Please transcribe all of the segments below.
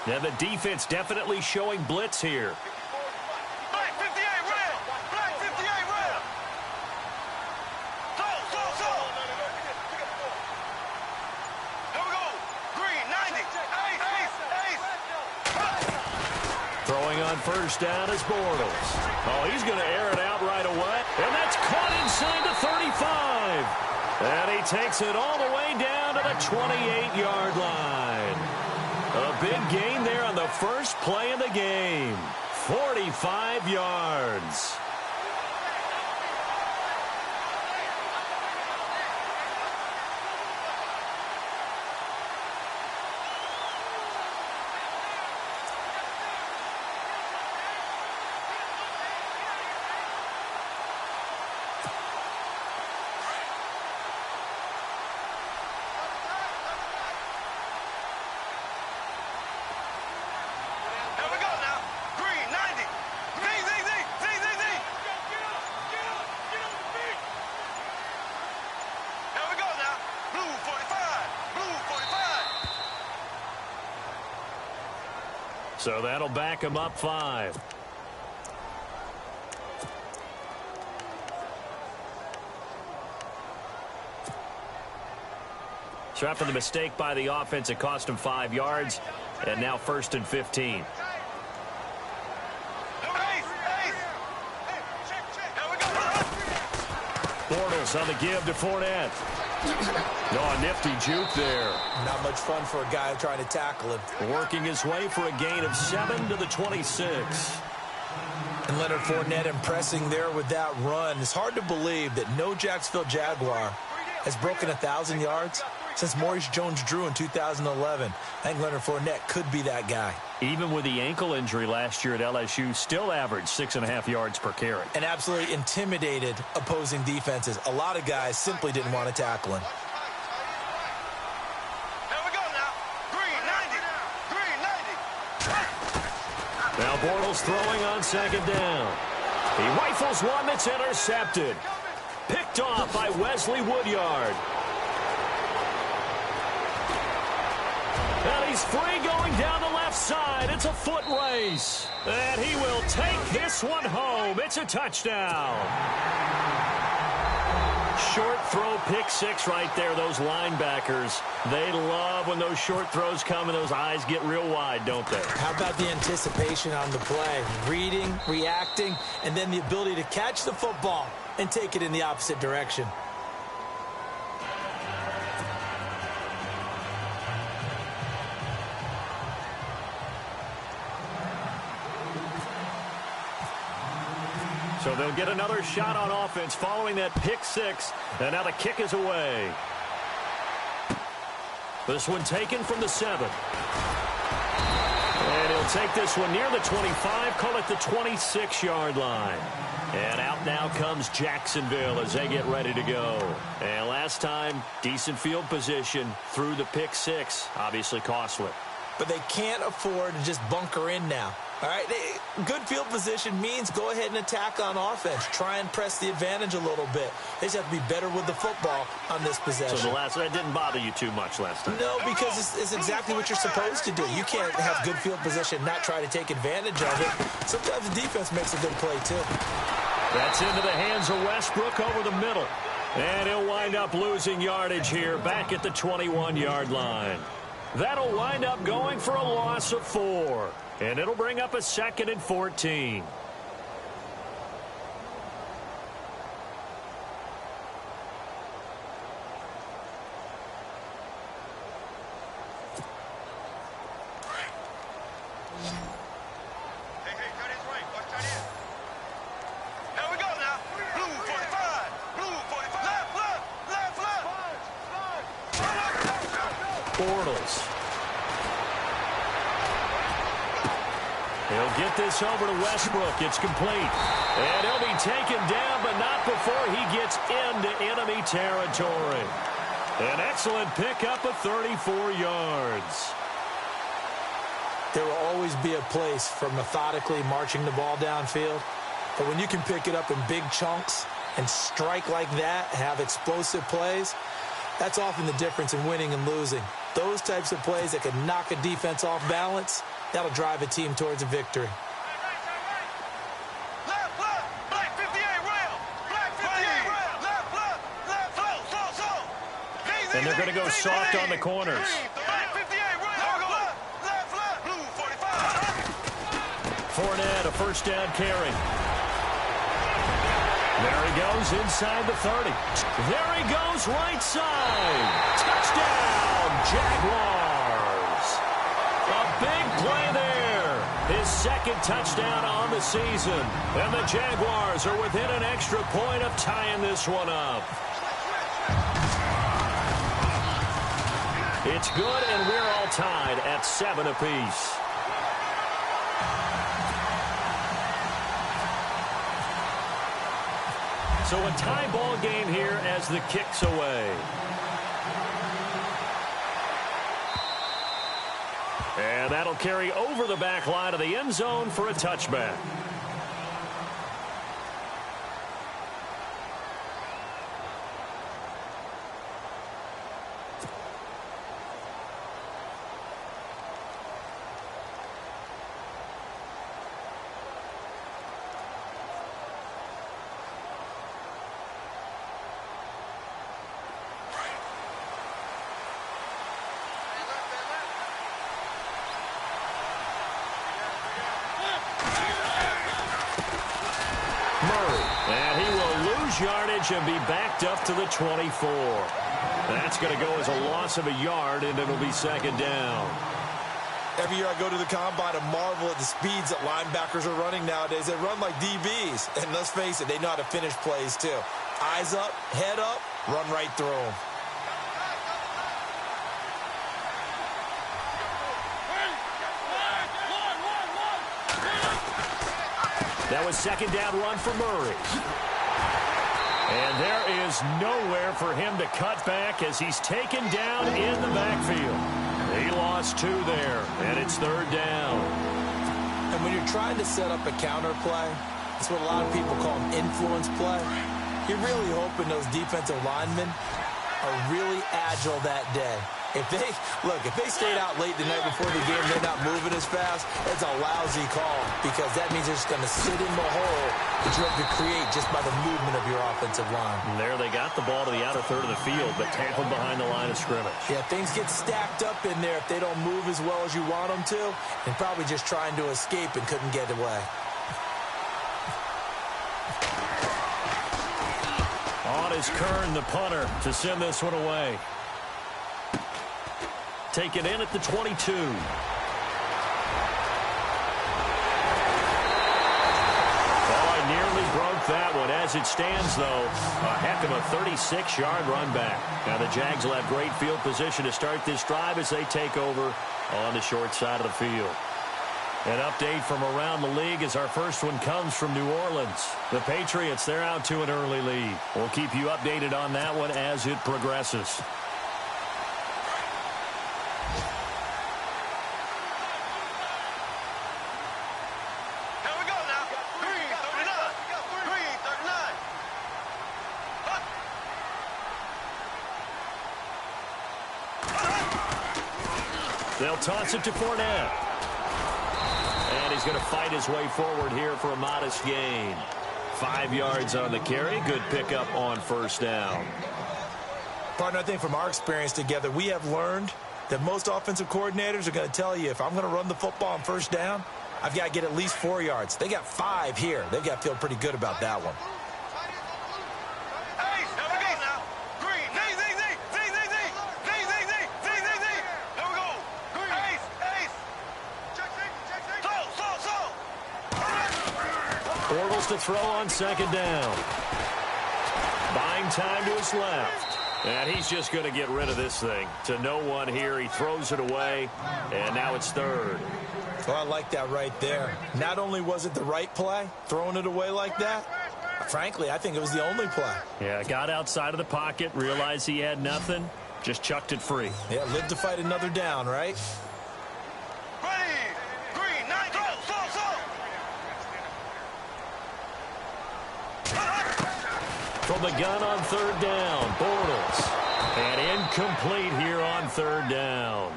And the defense definitely showing blitz here. Black 58 red. Black 58 red. So. Here we go. Green 90. Ace. Throwing on first down is Bortles. Oh, he's going to air it out right away. And that's caught inside the 35. And he takes it all the way down to the 28-yard line. A big gain there on the first play of the game. 45 yards. So that'll back him up 5. So after the mistake by the offense, it cost him 5 yards. And now 1st and 15. Bortles on the give to Fournette. Oh, a nifty juke there. Not much fun for a guy trying to tackle him. Working his way for a gain of 7 to the 26. And Leonard Fournette impressing there with that run. It's hard to believe that no Jacksonville Jaguar has broken 1,000 yards since Maurice Jones-Drew in 2011. I think Leonard Fournette could be that guy. Even with the ankle injury last year at LSU, still averaged 6.5 yards per carry. And absolutely intimidated opposing defenses. A lot of guys simply didn't want to tackle him. Here we go now. Green 90. Now Bortles throwing on 2nd down. He rifles one that's intercepted. Picked off by Wesley Woodyard. And he's free going down the left side. It's a foot race. And he will take this one home. It's a touchdown. Short throw, pick 6 right there. Those linebackers, they love when those short throws come and those eyes get real wide, don't they? How about the anticipation on the play? Reading, reacting, and then the ability to catch the football and take it in the opposite direction. So they'll get another shot on offense following that pick 6. And now the kick is away. This one taken from the 7. And he'll take this one near the 25, call it the 26-yard line. And out now comes Jacksonville as they get ready to go. And last time, decent field position through the pick 6. Obviously costly. But they can't afford to just bunker in now. All right, good field position means go ahead and attack on offense. Try and press the advantage a little bit. They just have to be better with the football on this possession. So that didn't bother you too much last time? No, because it's exactly what you're supposed to do. You can't have good field position, not try to take advantage of it. Sometimes the defense makes a good play, too. That's into the hands of Westbrook over the middle. And he'll wind up losing yardage here back at the 21-yard line. That'll wind up going for a loss of 4. And it'll bring up a 2nd and 14. Bortles. He'll get this over to Westbrook. It's complete. And he'll be taken down, but not before he gets into enemy territory. An excellent pickup of 34 yards. There will always be a place for methodically marching the ball downfield. But when you can pick it up in big chunks and strike like that, have explosive plays, that's often the difference in winning and losing. Those types of plays that can knock a defense off balance, that'll drive a team towards a victory. And they're going to go soft on the corners. Fournette, a first down carry. There he goes inside the 30. There he goes right side. Touchdown, Jaguars. A big play there. His second touchdown on the season. And the Jaguars are within an extra point of tying this one up. It's good, and we're all tied at 7 apiece. So a tie ball game here as the kick's away. And that'll carry over the back line of the end zone for a touchback. And he will lose yardage and be backed up to the 24. That's going to go as a loss of a yard, and it'll be second down. Every year I go to the combine and marvel at the speeds that linebackers are running nowadays. They run like DBs. And let's face it, they know how to finish plays too. Eyes up, head up, run right through them. That was second down run for Murray. And there is nowhere for him to cut back as he's taken down in the backfield. He lost 2 there, and it's third down. And when you're trying to set up a counter play, that's what a lot of people call an influence play. You're really hoping those defensive linemen are really agile that day. If they stayed out late the night before the game, they're not moving as fast, it's a lousy call because that means they're just going to sit in the hole that you have to create just by the movement of your offensive line. And there they got the ball to the outer third of the field, but tackled behind the line of scrimmage. Yeah, things get stacked up in there if they don't move as well as you want them to, and probably just trying to escape and couldn't get away. On is Kern, the punter, to send this one away. Taken in at the 22. Oh, I nearly broke that one. As it stands, though, a heck of a 36-yard run back. Now the Jags will have great field position to start this drive as they take over on the short side of the field. An update from around the league as our first one comes from New Orleans. The Patriots, they're out to an early lead. We'll keep you updated on that one as it progresses. They'll toss it to Fournette. And he's going to fight his way forward here for a modest gain. 5 yards on the carry. Good pickup on first down. Partner, I think from our experience together, we have learned that most offensive coordinators are going to tell you if I'm going to run the football on first down, I've got to get at least 4 yards. They got 5 here. They've got to feel pretty good about that one. To throw on second down. Buying time to his left. And he's just going to get rid of this thing. To no one here. He throws it away. And now it's third. Well, I like that right there. Not only was it the right play, throwing it away like that, frankly, I think it was the only play. Yeah, got outside of the pocket, realized he had nothing, just chucked it free. Yeah, live to fight another down, right? From the gun on third down, Bortles. And incomplete here on third down.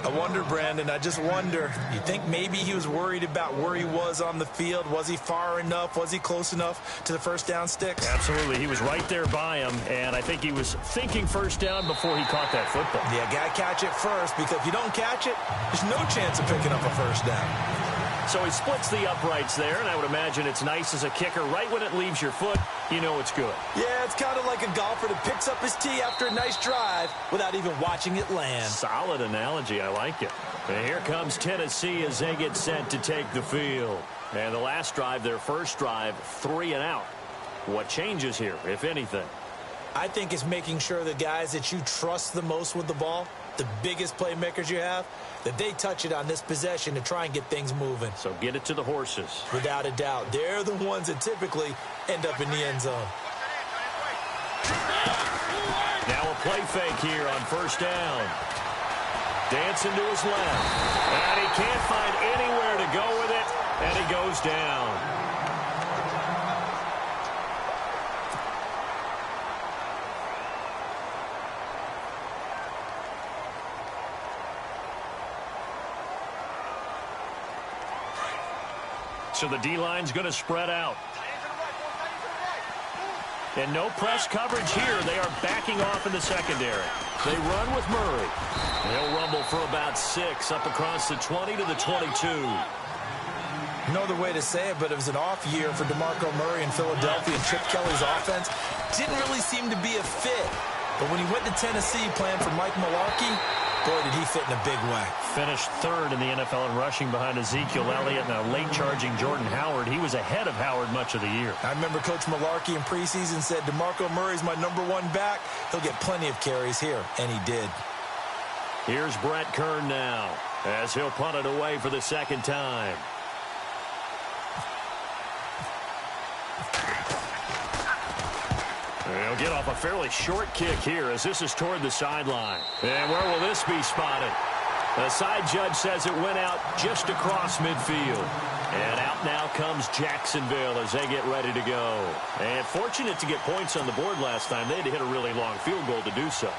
I wonder, Brandon, I just wonder, you think maybe he was worried about where he was on the field? Was he far enough? Was he close enough to the first down sticks? Absolutely. He was right there by him, and I think he was thinking first down before he caught that football. Yeah, got to catch it first, because if you don't catch it, there's no chance of picking up a first down. So he splits the uprights there, and I would imagine it's nice as a kicker. Right when it leaves your foot, you know it's good. Yeah, it's kind of like a golfer that picks up his tee after a nice drive without even watching it land. Solid analogy. I like it. And here comes Tennessee as they get set to take the field. And the last drive, their first drive, 3 and out. What changes here, if anything? I think it's making sure the guys that you trust the most with the ball, the biggest playmakers you have, that they touch it on this possession to try and get things moving. So get it to the horses. Without a doubt. They're the ones that typically end up in the end zone. Now a play fake here on first down. Dancing to his left. And he can't find anywhere to go with it. And he goes down. So the D-line's going to spread out. And no press coverage here. They are backing off in the secondary. They run with Murray. He'll rumble for about 6 up across the 20 to the 22. No other way to say it, but it was an off year for DeMarco Murray in Philadelphia, and Chip Kelly's offense didn't really seem to be a fit. But when he went to Tennessee playing for Mike Mularkey, boy, did he fit in a big way. Finished 3rd in the NFL in rushing behind Ezekiel Elliott and a late-charging Jordan Howard. He was ahead of Howard much of the year. I remember Coach Mularkey in preseason said, DeMarco Murray's my #1 back. He'll get plenty of carries here, and he did. Here's Brett Kern now as he'll punt it away for the second time. He'll get off a fairly short kick here as this is toward the sideline. And where will this be spotted? The side judge says it went out just across midfield. And out now comes Jacksonville as they get ready to go. And fortunate to get points on the board last time. They had to hit a really long field goal to do so.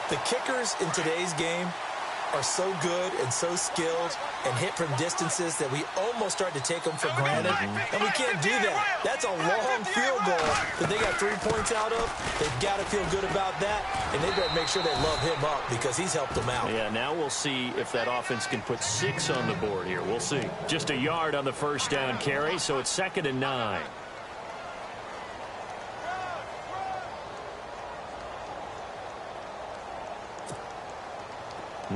The kickers in today's game are so good and so skilled and hit from distances that we almost start to take them for granted. And we can't do that. That's a long field goal that they got 3 points out of. They've got to feel good about that, and they better make sure they love him up because he's helped them out. Yeah, now we'll see if that offense can put 6 on the board here. We'll see. Just a yard on the first down carry, so it's 2nd and 9.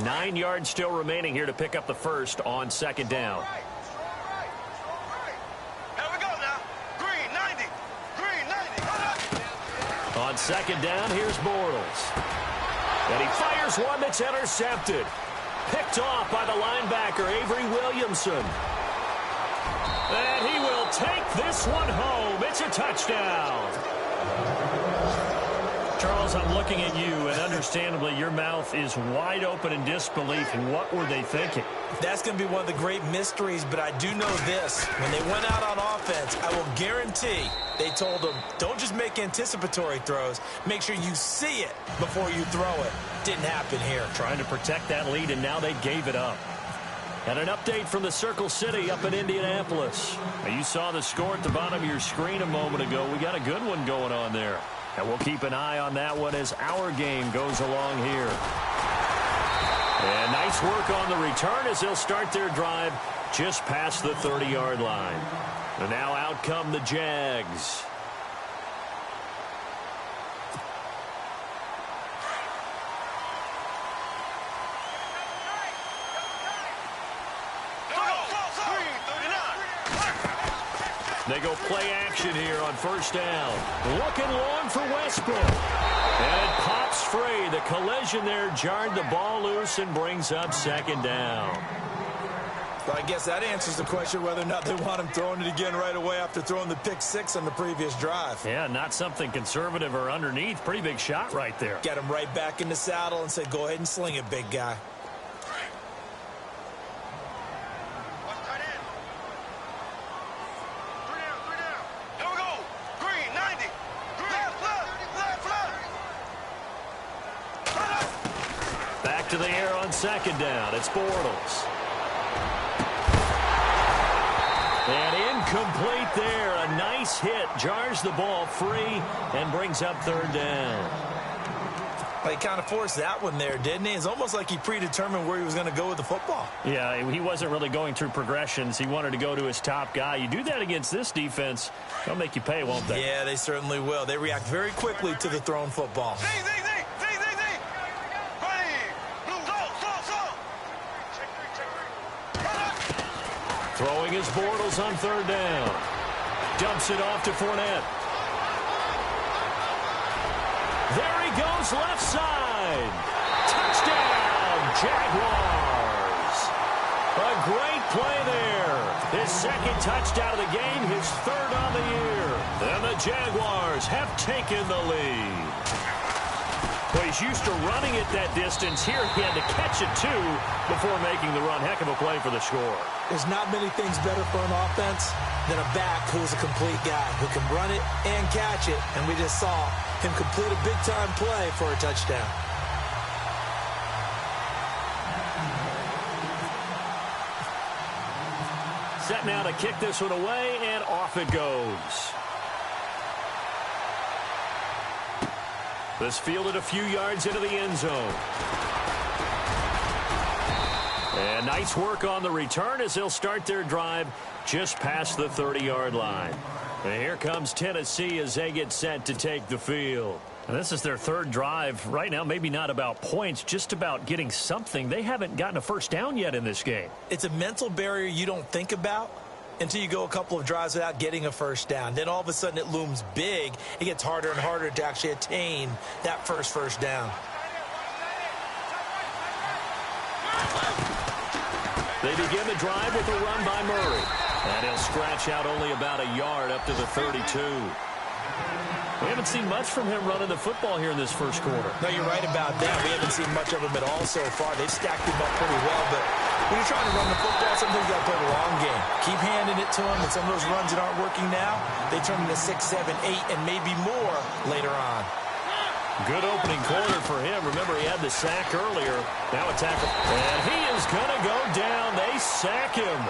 Nine yards still remaining here to pick up the first on 2nd down. Here we go now. Green 90. Green 90. On 2nd down, here's Bortles. And he fires one that's intercepted. Picked off by the linebacker, Avery Williamson. And he will take this one home. It's a touchdown. Charles, I'm looking at you, and understandably, your mouth is wide open in disbelief. What were they thinking? That's going to be one of the great mysteries, but I do know this. When they went out on offense, I will guarantee they told them, don't just make anticipatory throws. Make sure you see it before you throw it. Didn't happen here. Trying to protect that lead, and now they gave it up. And an update from the Circle City up in Indianapolis. Now, you saw the score at the bottom of your screen a moment ago. We got a good one going on there. And we'll keep an eye on that one as our game goes along here. And nice work on the return as they'll start their drive just past the 30-yard line. And now out come the Jags. They go play action here on first down. Looking long for Westbrook. And it pops free. The collision there jarred the ball loose and brings up 2nd down. Well, I guess that answers the question whether or not they want him throwing it again right away after throwing the pick 6 on the previous drive. Yeah, not something conservative or underneath. Pretty big shot right there. Get him right back in the saddle and say, go ahead and sling it, big guy. Back to the air on second down. It's Bortles. And incomplete there. A nice hit. Jars the ball free and brings up third down. Well, he kind of forced that one there, didn't he? It's almost like he predetermined where he was going to go with the football. Yeah, he wasn't really going through progressions. He wanted to go to his top guy. You do that against this defense, they'll make you pay, won't they? Yeah, they certainly will. They react very quickly to the thrown football. Throwing his Bortles on third down. Dumps it off to Fournette. There he goes, left side. Touchdown, Jaguars. A great play there. His second touchdown of the game, his third on the year. And the Jaguars have taken the lead. Well, he's used to running it that distance. Here he had to catch it, too, before making the run. Heck of a play for the score. There's not many things better for an offense than a back who is a complete guy who can run it and catch it. And we just saw him complete a big-time play for a touchdown. Set now to kick this one away, and off it goes. This fielded a few yards into the end zone. And nice work on the return as they'll start their drive just past the 30-yard line. And here comes Tennessee as they get set to take the field. And this is their third drive. Right now, maybe not about points, just about getting something. They haven't gotten a first down yet in this game. It's a mental barrier you don't think about until you go a couple of drives without getting a first down. Then all of a sudden it looms big. It gets harder and harder to actually attain that first down. They begin the drive with a run by Murray. And he'll scratch out only about a yard up to the 32. We haven't seen much from him running the football here in this first quarter. No, you're right about that. We haven't seen much of him at all so far. They've stacked him up pretty well, but when you're trying to run the football, sometimes you got to play the long game. Keep handing it to him, and some of those runs that aren't working now, they turn into 6, 7, 8, and maybe more later on. Good opening quarter for him. Remember, he had the sack earlier. Now a tackle. And he is going to go down. They sack him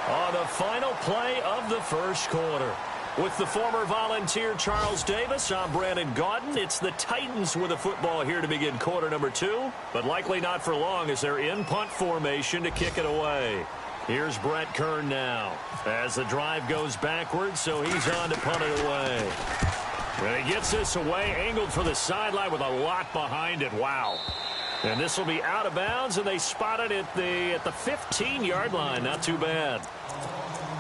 on the final play of the first quarter. With the former Volunteer Charles Davis, I'm Brandon Gaudin. It's the Titans with a football here to begin quarter number 2, but likely not for long as they're in punt formation to kick it away. Here's Brett Kern now as the drive goes backwards, so he's on to punt it away. And he gets this away, angled for the sideline with a lot behind it. Wow. And this will be out of bounds, and they spot it at the 15-yard line. Not too bad.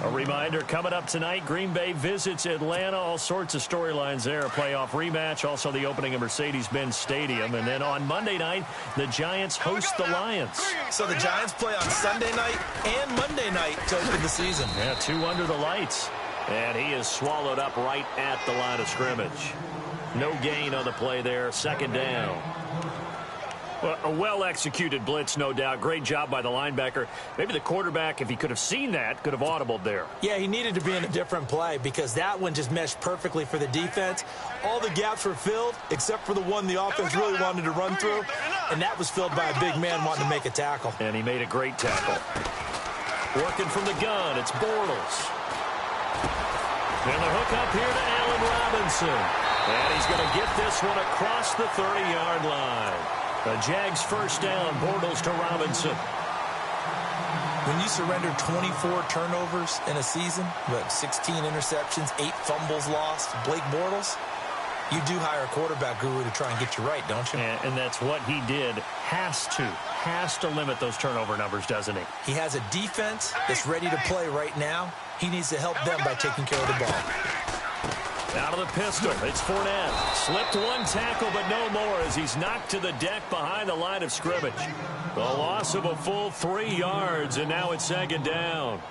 A reminder, coming up tonight, Green Bay visits Atlanta. All sorts of storylines there. A playoff rematch, also the opening of Mercedes-Benz Stadium. And then on Monday night, the Giants host the Lions. So the Giants play on Sunday night and Monday night to open the season. Yeah, 2 under the lights. And he is swallowed up right at the line of scrimmage. No gain on the play there. Second down. Well, a well-executed blitz, no doubt. Great job by the linebacker. Maybe the quarterback, if he could have seen that, could have audibled there. Yeah, he needed to be in a different play because that one just meshed perfectly for the defense. All the gaps were filled except for the one the offense really wanted to run through, and that was filled by a big man wanting to make a tackle. And he made a great tackle. Working from the gun, it's Bortles. And the hook up here to Allen Robinson. And he's going to get this one across the 30-yard line. The Jags first down, Bortles to Robinson. When you surrender 24 turnovers in a season, 16 interceptions, 8 fumbles lost, Blake Bortles, you do hire a quarterback guru to try and get you right, don't you? And that's what he did. Has to limit those turnover numbers, doesn't he? He has a defense that's ready to play right now. He needs to help them by taking care of the ball. Out of the pistol, it's Fournette. Slipped one tackle, but no more as he's knocked to the deck behind the line of scrimmage. The loss of a full 3 yards, and now it's second down.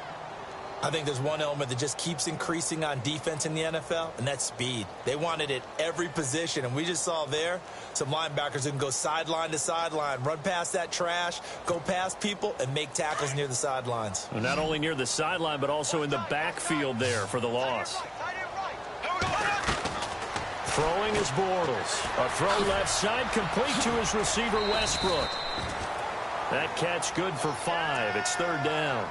I think there's one element that just keeps increasing on defense in the NFL, and that's speed. They want it at every position, and we just saw there some linebackers that can go sideline to sideline, run past that trash, go past people, and make tackles near the sidelines. And not only near the sideline, but also in the backfield there for the loss. Throwing is Bortles. A throw left side complete to his receiver Westbrook. That catch good for 5. It's third down.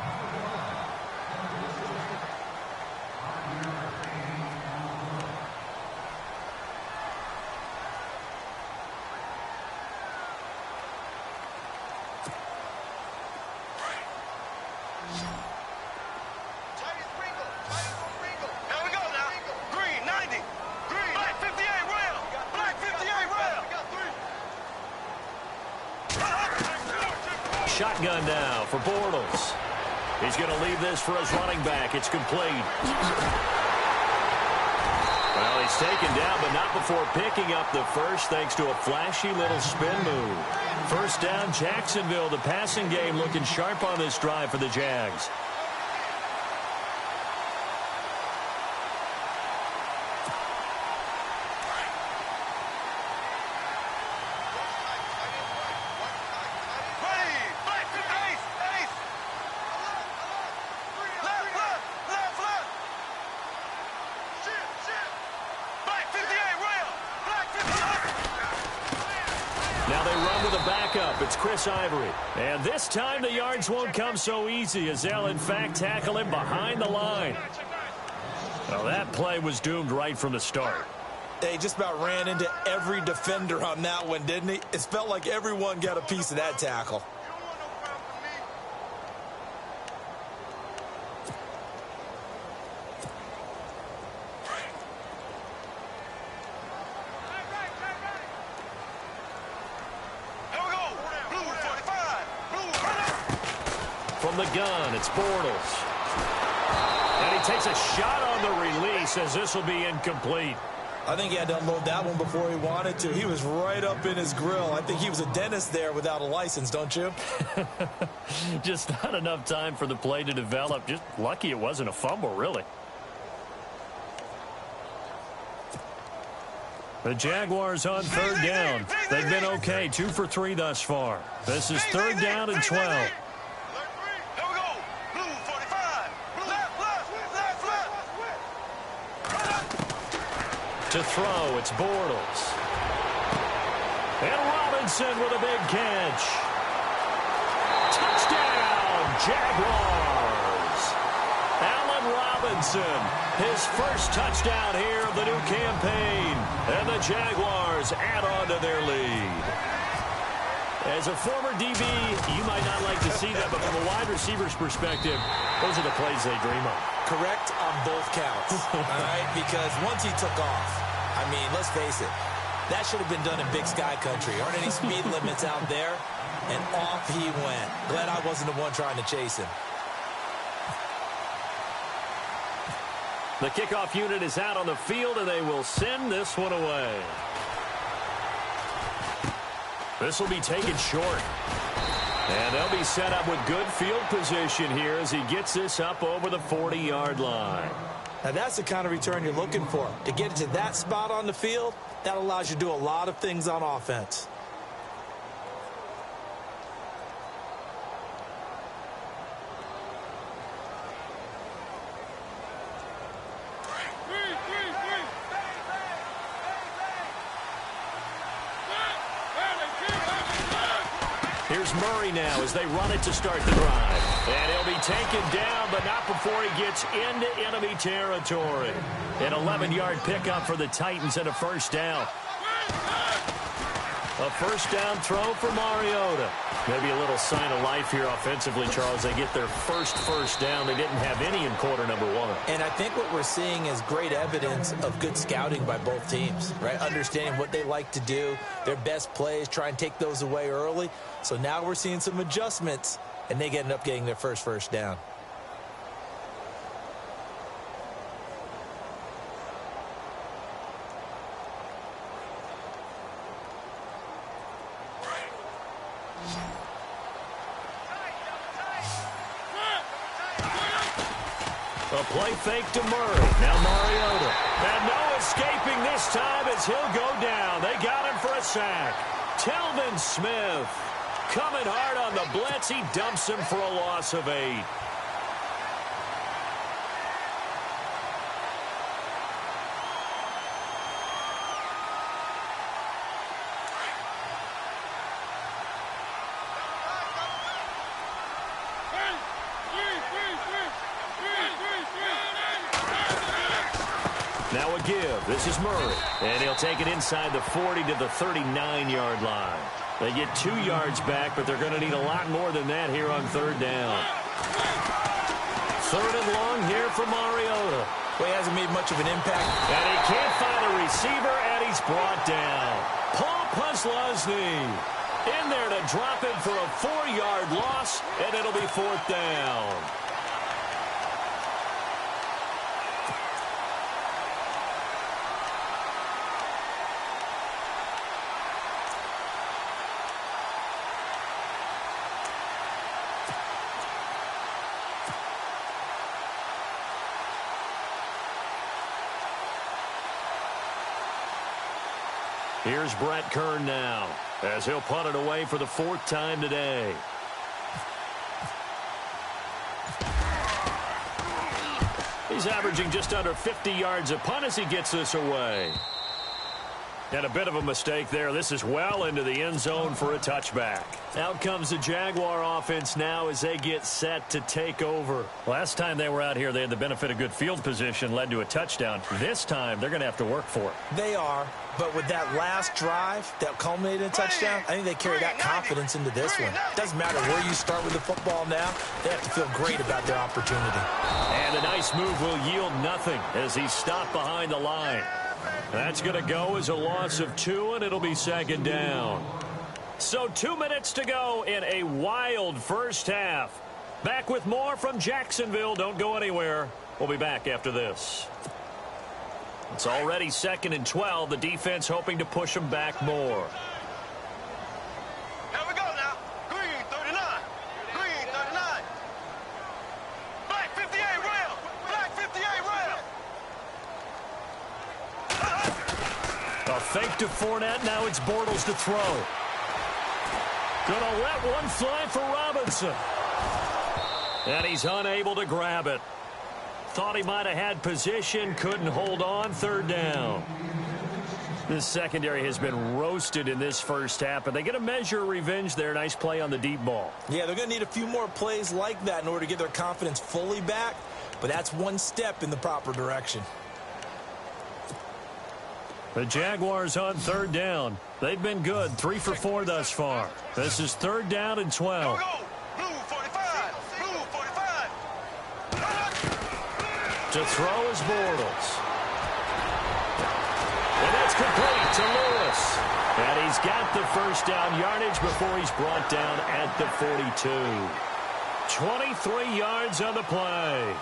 Shotgun now for Bortles. He's going to leave this for his running back. It's complete. Well, he's taken down, but not before picking up the first thanks to a flashy little spin move. First down, Jacksonville. The passing game looking sharp on this drive for the Jags. Now they run with a backup. It's Chris Ivory. And this time the yards won't come so easy as they'll, in fact, tackle him behind the line. Well, that play was doomed right from the start. They just about ran into every defender on that one, didn't he? It felt like everyone got a piece of that tackle. From the gun, it's Bortles. And he takes a shot on the release as this will be incomplete. I think he had to unload that one before he wanted to. He was right up in his grill. I think he was a dentist there without a license, don't you? Just not enough time for the play to develop. Just lucky it wasn't a fumble, really. The Jaguars on third down. They've been okay, 2 for 3 thus far. This is third down and 12. To throw, it's Bortles. And Robinson with a big catch. Touchdown, Jaguars. Allen Robinson, his first touchdown here of the new campaign. And the Jaguars add on to their lead. As a former DB, you might not like to see that, but from a wide receiver's perspective, those are the plays they dream of. Correct on both counts, all right? Because once he took off, I mean, let's face it, that should have been done in Big Sky country. Aren't any speed limits out there? And off he went. Glad I wasn't the one trying to chase him. The kickoff unit is out on the field, and they will send this one away. This will be taken short. And they'll be set up with good field position here as he gets this up over the 40-yard line. Now, that's the kind of return you're looking for. To get to that spot on the field, that allows you to do a lot of things on offense. Here's Murray now as they run it to start the drive. And he'll be taken down, but not before he gets into enemy territory. An 11-yard pickup for the Titans and a first down. A first down throw for Mariota. Maybe a little sign of life here offensively, Charles. They get their first down. They didn't have any in quarter number 1. And I think what we're seeing is great evidence of good scouting by both teams, right? Understanding what they like to do, their best plays, try and take those away early. So now we're seeing some adjustments, and they end up getting their first down. A play fake to Murray. Now Mariota. And no escaping this time as he'll go down. They got him for a sack. Telvin Smith coming hard on the blitz. He dumps him for a loss of 8. Now a give. This is Murray. And he'll take it inside the 40 to the 39-yard line. They get 2 yards back, but they're going to need a lot more than that here on third down. Third and long here for Mariota. Well, he hasn't made much of an impact. And he can't find a receiver, and he's brought down. Paul Puslosny in there to drop him for a 4-yard loss, and it'll be fourth down. Here's Brett Kern now, as he'll punt it away for the 4th time today. He's averaging just under 50 yards a punt as he gets this away. And a bit of a mistake there. This is well into the end zone for a touchback. Out comes the Jaguar offense now as they get set to take over. Last time they were out here, they had the benefit of good field position, led to a touchdown. This time, they're going to have to work for it. They are, but with that last drive that culminated in a touchdown, I think they carry that confidence into this one. Doesn't matter where you start with the football now, they have to feel great about their opportunity. And a nice move will yield nothing as he's stopped behind the line. That's going to go as a loss of 2, and it'll be second down. So 2 minutes to go in a wild first half. Back with more from Jacksonville. Don't go anywhere. We'll be back after this. It's already 2nd and 12. The defense hoping to push them back more. Here we go now. Green 39. Green 39. Black 58 rail. Black 58 rail. A fake to Fournette. Now it's Bortles to throw. Gonna let one fly for Robinson. And he's unable to grab it. Thought he might have had position. Couldn't hold on. Third down. This secondary has been roasted in this first half, but they get a measure of revenge there. Nice play on the deep ball. Yeah, they're going to need a few more plays like that in order to get their confidence fully back, but that's one step in the proper direction. The Jaguars on third down. They've been good. 3 for 4 thus far. This is 3rd down and 12. Here we go. Blue 45. Blue 45. To throw is Bortles. And that's complete to Lewis. And he's got the first down yardage before he's brought down at the 42. 23 yards on the play.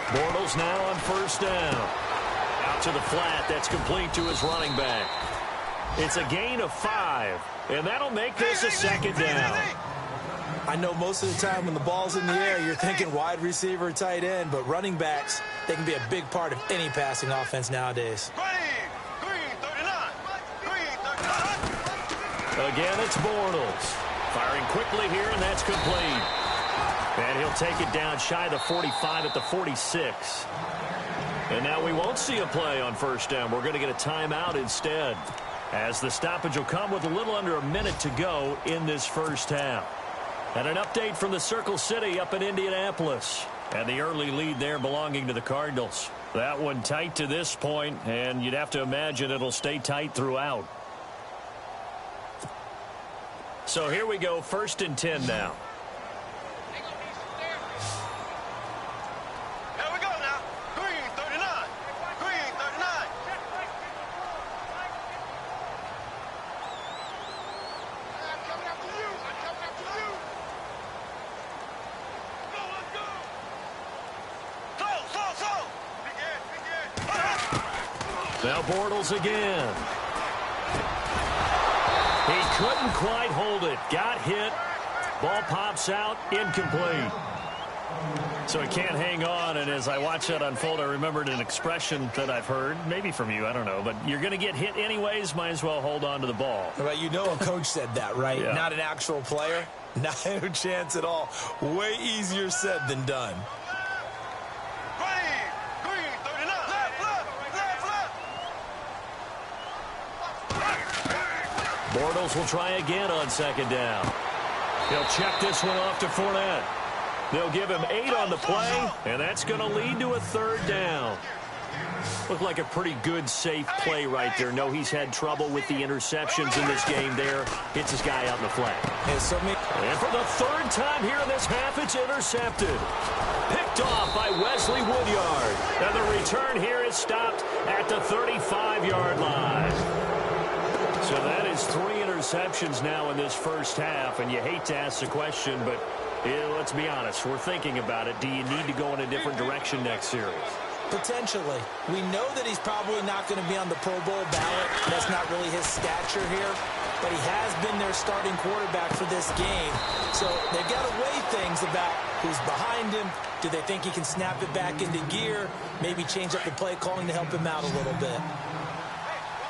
Bortles now on first down. Out to the flat. That's complete to his running back. It's a gain of 5, and that'll make this a 2nd down. I know most of the time when the ball's in the air, you're thinking wide receiver, tight end, but running backs, they can be a big part of any passing offense nowadays. Green 39. Green 39. Again, it's Bortles. Firing quickly here, and that's complete. And he'll take it down shy of the 45 at the 46. And now we won't see a play on first down. We're going to get a timeout instead, as the stoppage will come with a little under a minute to go in this first half. And an update from the Circle City up in Indianapolis. And the early lead there belonging to the Cardinals. That one tight to this point, and you'd have to imagine it'll stay tight throughout. So here we go, 1st and 10 now. Here we go now. Green 39. Green 39. I'm coming after you. I'm coming after you. Go, let's go. Slow. Begin. Now Bortles again. He couldn't quite hold it. Got hit. Ball pops out. Incomplete. So he can't hang on, and as I watch that unfold, I remembered an expression that I've heard, maybe from you, I don't know, but you're going to get hit anyways, might as well hold on to the ball. Well, you know a coach said that, right? Yeah. Not an actual player. No chance at all. Way easier said than done. Bortles will try again on second down. He'll check this one off to Fournette. They'll give him 8 on the play, and that's going to lead to a third down. Looked like a pretty good, safe play right there. No, he's had trouble with the interceptions in this game there. Hits his guy out in the flat. And for the third time here in this half, it's intercepted. Picked off by Wesley Woodyard. And the return here is stopped at the 35-yard line. So that is 3 interceptions now in this first half. And you hate to ask the question, but let's be honest. We're thinking about it. Do you need to go in a different direction next series? Potentially. We know that he's probably not going to be on the Pro Bowl ballot. That's not really his stature here. But he has been their starting quarterback for this game. So they've got to weigh things about who's behind him. Do they think he can snap it back into gear? Maybe change up the play calling to help him out a little bit.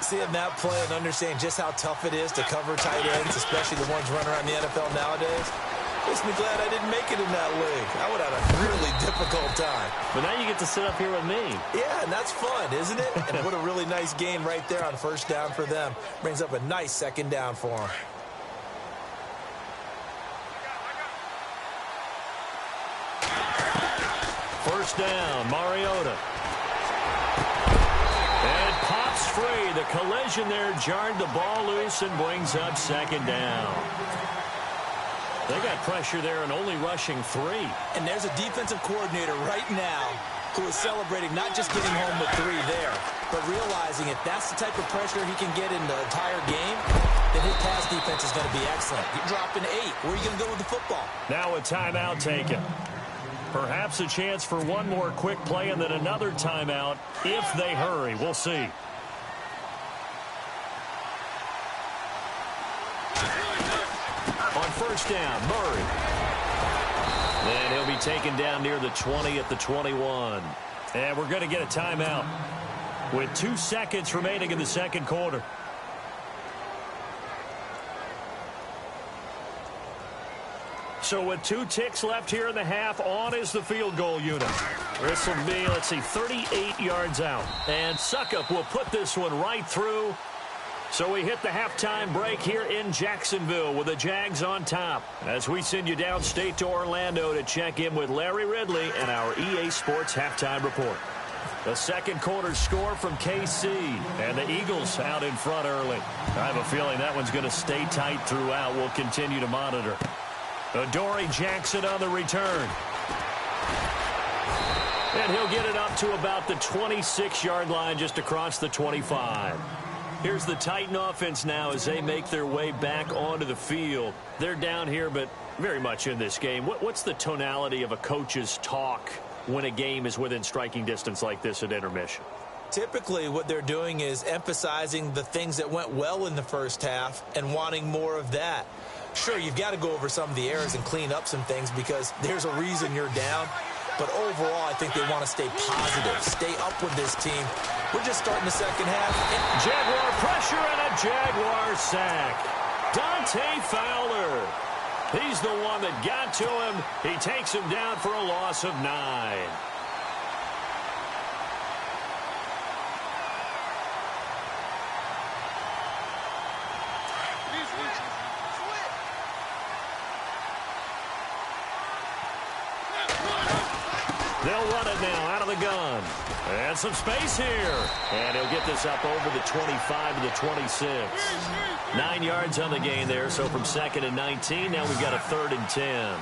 Seeing that play and understanding just how tough it is to cover tight ends, especially the ones running around the NFL nowadays, makes me glad I didn't make it in that league. I would have had a really difficult time. But now you get to sit up here with me. Yeah, and that's fun, isn't it? And what a really nice game right there on first down for them. Brings up a nice second down for them. First down, Mariota. And it pops free. The collision there jarred the ball loose and brings up second down. They got pressure there and only rushing 3. And there's a defensive coordinator right now who is celebrating not just getting home with 3 there, but realizing if that's the type of pressure he can get in the entire game, then his pass defense is going to be excellent. You're dropping 8. Where are you going to go with the football? Now a timeout taken. Perhaps a chance for one more quick play and then another timeout if they hurry. We'll see. On first down, Murray. And he'll be taken down near the 20 at the 21. And we're going to get a timeout with 2 seconds remaining in the second quarter. So with 2 ticks left here in the half, on is the field goal unit. This will be, let's see, 38 yards out. And Suckup will put this one right through. So we hit the halftime break here in Jacksonville with the Jags on top. As we send you downstate to Orlando to check in with Larry Ridley and our EA Sports halftime report. The second quarter score from KC, and the Eagles out in front early. I have a feeling that one's going to stay tight throughout. We'll continue to monitor. Adoree Jackson on the return. And he'll get it up to about the 26-yard line just across the 25. Here's the Titan offense now as they make their way back onto the field. They're down here, but very much in this game. What's the tonality of a coach's talk when a game is within striking distance like this at intermission? Typically, what they're doing is emphasizing the things that went well in the first half and wanting more of that. Sure, you've got to go over some of the errors and clean up some things because there's a reason you're down. But overall, I think they want to stay positive, stay up with this team. We're just starting the second half. Jaguar pressure and a Jaguar sack. Dante Fowler. He's the one that got to him. He takes him down for a loss of 9. They'll run it now out of the gun. And some space here. And he'll get this up over the 25 to the 26. 9 yards on the gain there. So from 2nd and 19, now we've got a 3rd and 10.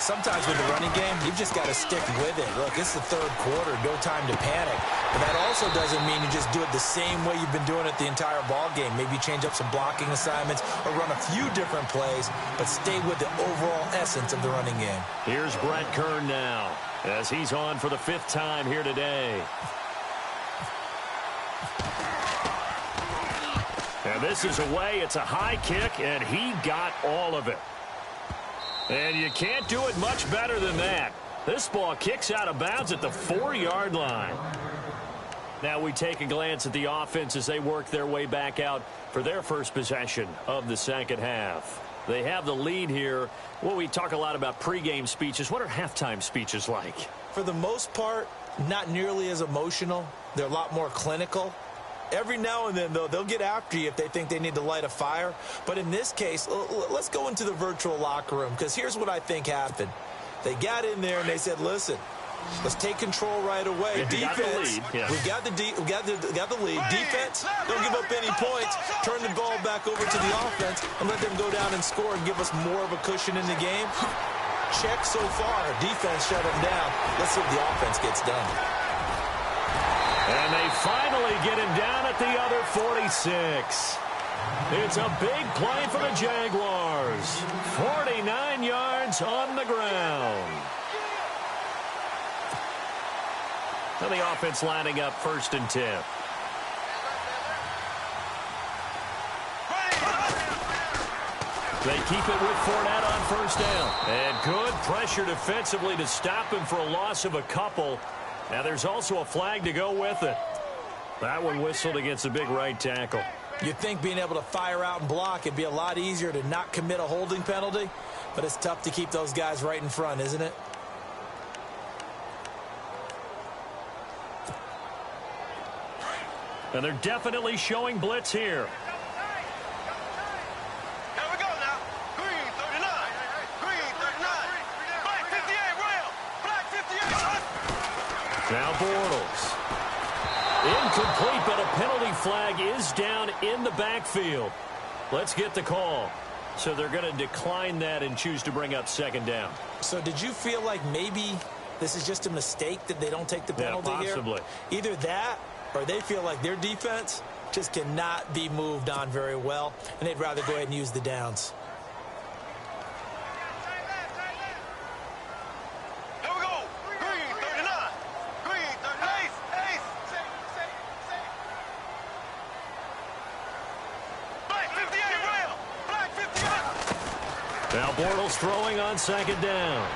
Sometimes with the running game, you've just got to stick with it. Look, it's the third quarter. No time to panic. But that also doesn't mean you just do it the same way you've been doing it the entire ball game. Maybe change up some blocking assignments or run a few different plays, but stay with the overall essence of the running game. Here's Brett Kern now as he's on for the 5th time here today. And this is away. It's a high kick, and he got all of it. And you can't do it much better than that. This ball kicks out of bounds at the 4-yard line. Now we take a glance at the offense as they work their way back out for their first possession of the second half. They have the lead here. Well, we talk a lot about pregame speeches. What are halftime speeches like? For the most part, not nearly as emotional. They're a lot more clinical. Every now and then, though, they'll get after you if they think they need to light a fire. But in this case, let's go into the virtual locker room, because here's what I think happened. They got in there and they said, listen, let's take control right away. Defense, we've got the lead. Defense, don't give up any points. Turn the ball back over to the offense and let them go down and score and give us more of a cushion in the game. Check so far. Defense shut them down. Let's see if the offense gets done. And they finally get him down at the other 46. It's a big play for the Jaguars. 49 yards on the ground. And the offense lining up 1st and 10. They keep it with Fournette on 1st down. And good pressure defensively to stop him for a loss of a couple. Now there's also a flag to go with it. That one whistled against a big right tackle. You'd think being able to fire out and block, it'd be a lot easier to not commit a holding penalty. But it's tough to keep those guys right in front, isn't it? And they're definitely showing blitz here. Here we go now. Green 39. Green 39. Black 58, Rail. Black 58. Now Bortles. Incomplete, but a penalty flag is down in the backfield. Let's get the call. So they're going to decline that and choose to bring up 2nd down. So did you feel like maybe this is just a mistake that they don't take the penalty possibly here? Either that, or they feel like their defense just cannot be moved on very well, and they'd rather go ahead and use the downs. Here we go. Green 39. Green 38. Ace. Black 58, Rail. Black 58. Now Bortles throwing on 2nd down.